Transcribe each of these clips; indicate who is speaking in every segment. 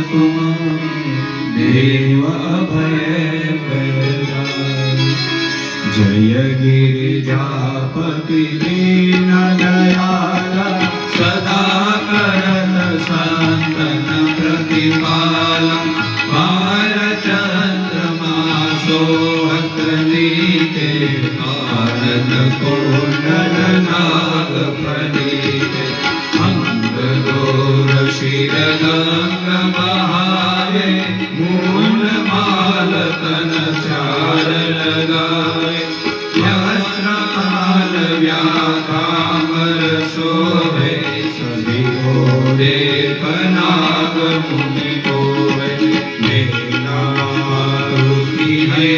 Speaker 1: तुम देव अभय वरदान। जय गिरिजापति दीन दयाल सदा करत संतन प्रतिपालम। बालचंद्रमा सोहत नीके भारत कुंडल नाग फलीते। अंगदोर शिरगंग बहाए मूल माल तन चार लगाए। यस्त्रकाल व्याघ्रामर शोभे सभी घोड़े नाग मुनि कोय। मेरा मारुति है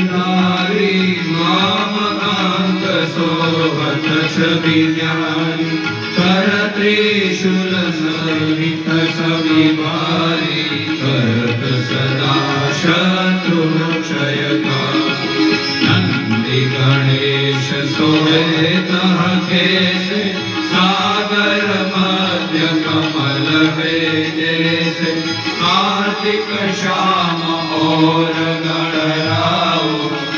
Speaker 1: नारी वाम अंग सोहत छवि न्यारी। कर त्रिशूल सहित सविवारी करत सदा शत्रु क्षयकारी। नंदी गणेश सोहे तह केसे सागर मध्य कमल है जैसे। कार्तिक श्याम और गणराव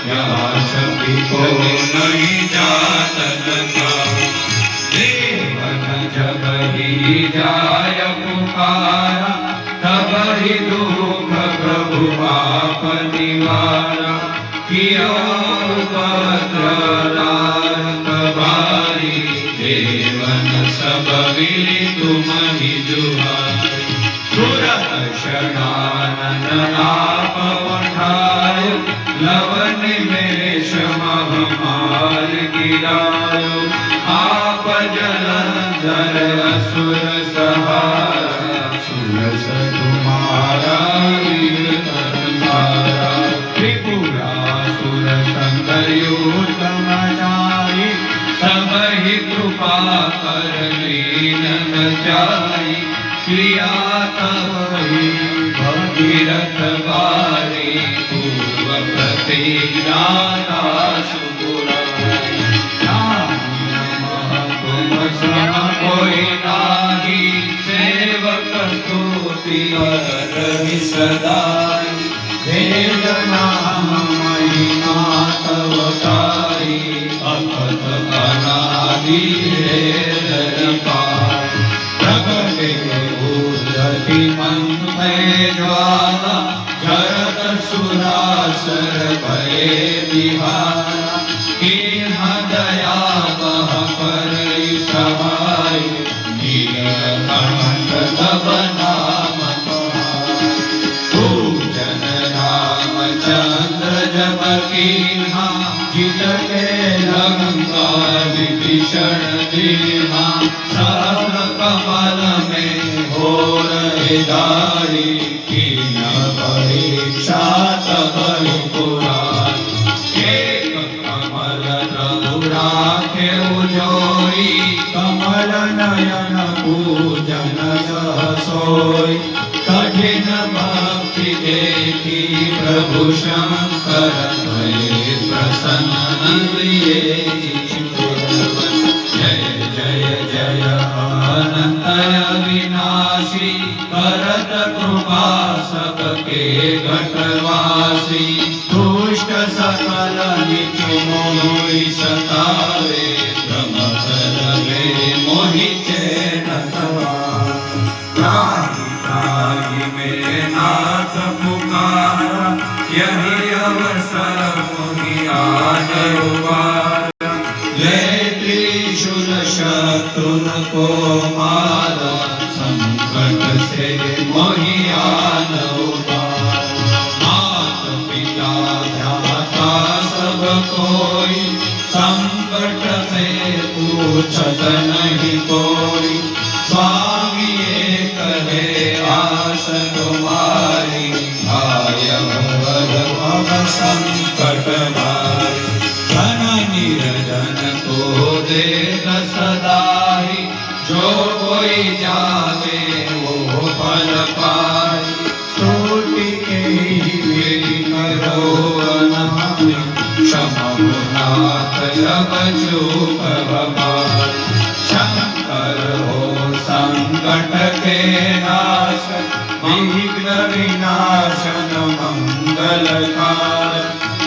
Speaker 1: या छवि को नहीं जात लगाओ। देवन जब ही जाय पुकारा तब ही दुख प्रभु आप निवारा। किया उपद्र दारक भारी देवन सब मिली तुम ही जुहारी। तुरत शरणानन आप पठायो लवन में महमार गिरायो। आप जलंधर असुर सहारा सुरस तुम्हारा वीर संहारा। त्रिपुरासुर संगर उत्तम जाई सब ही कृपा कर लीन जाई। क्रिया तब ही भगीरथ बारी पूर्व प्रतिज्ञाता सुपुरारी। सम कोई नाही सेवक स्तुति करहि सदाई। वेद नाम महिमा तव ताई अकथ अनादि हेर पाई। प्रगटे उद्धति मन में ज्वाला जरत सुरासर भये बिहारा। किन्ह दया बह करई सहाय नीलकंठ तब नाम पाई। पूजन रामचंद्र जब कीन्हा जित के लंका विभीषण दीन्हा। सहस्र कमल में हो रहे दारी कीन परीक्षा तब ही पुरारी। एक कमल प्रभु राखे उजोई कमल नयन पूजन सह सोई। कठिन भक्ति देखी प्रभु शंकर भये प्रसन्न नंदिए चितवन। जय जय जय अनंत अविनाशी करत कृपा सबके घटवासी। दुष्ट सकल नित्य मोहि सतावे भ्रम करवे मोहि चैन तवावे। त्राहि त्राहि मेरे नाथ पुकारा यही अवसर मोहि आन उबारा। ले त्रिशूल शत्रुन को मारा संकट से मोहि आन उबारा। मात पिता भ्राता सब कोई संकट से पूछत नहीं कोई। स्वामी एक है आस तुम्हारी आय भव भव संकट भारी। धन निर्धन को देत सदाई जो कोई जागे वो फल पाई। स्तुति के ही करो अनादि क्षमा गुनाथ सब चूक भवाई। शंकर हो संकट के नाश विघ्न विनाशन मंगलकार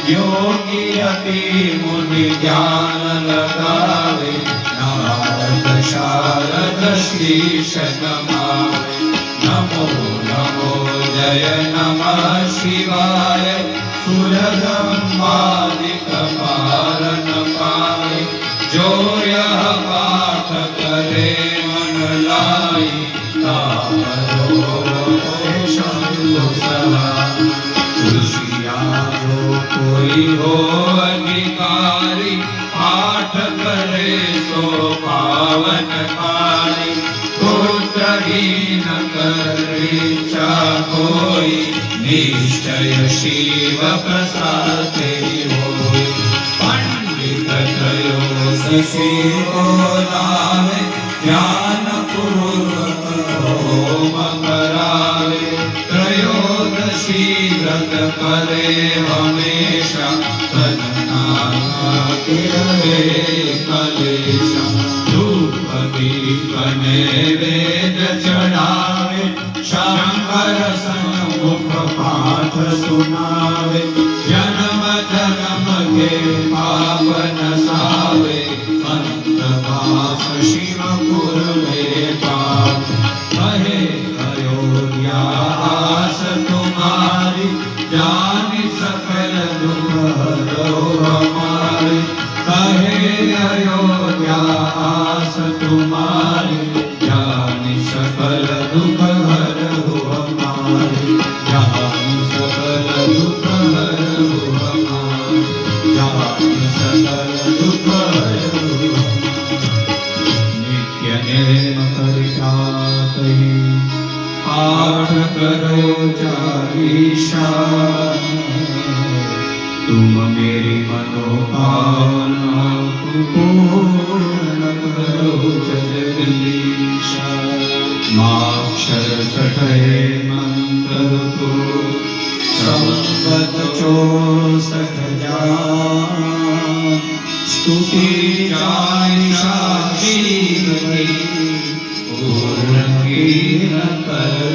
Speaker 1: योगी अति मुनि ज्ञान लगावे नारद शारद शीश नमावे नमो नमो जय नमः शिवाय सुर ब्रह्मादिक पालन पाए जो यह पाठ करे मन लाई कोई हो अधिकारी पाठ करे सो पावन पाई पुत्रहीन कर इच्छा कोई निश्चय शिव प्रसाद तेरी होई पंडित त्रयोदश शिव नामे ज्ञान पूर्वक होम करावे त्रयोदशी व्रत करे हमेशा कलेशा धूप दीप नैवेद चढ़ावे शंकर सन्मुख पाठ सुनावे जन्म जन्म के पाप नसावे अंतवास शिवपुर में पाव कहे अयोध्या आस तुम्हारी जानि सकल दुख हरो हमारे कहे अयोध्या आस तुम्हारी जानि सकल दुख हरो हमारे जानि सकल दुख हरो हमारे जानि सकल दुख हरो नित्य नेम परिपात ही पाठ करो चालीसा तुम मेरी मनोकामना पूर्ण करो जगदीशा माक्षर सठे मंत्र को संवत 64 जान स्तुति चालीसा शिव की पूर्ण की न कर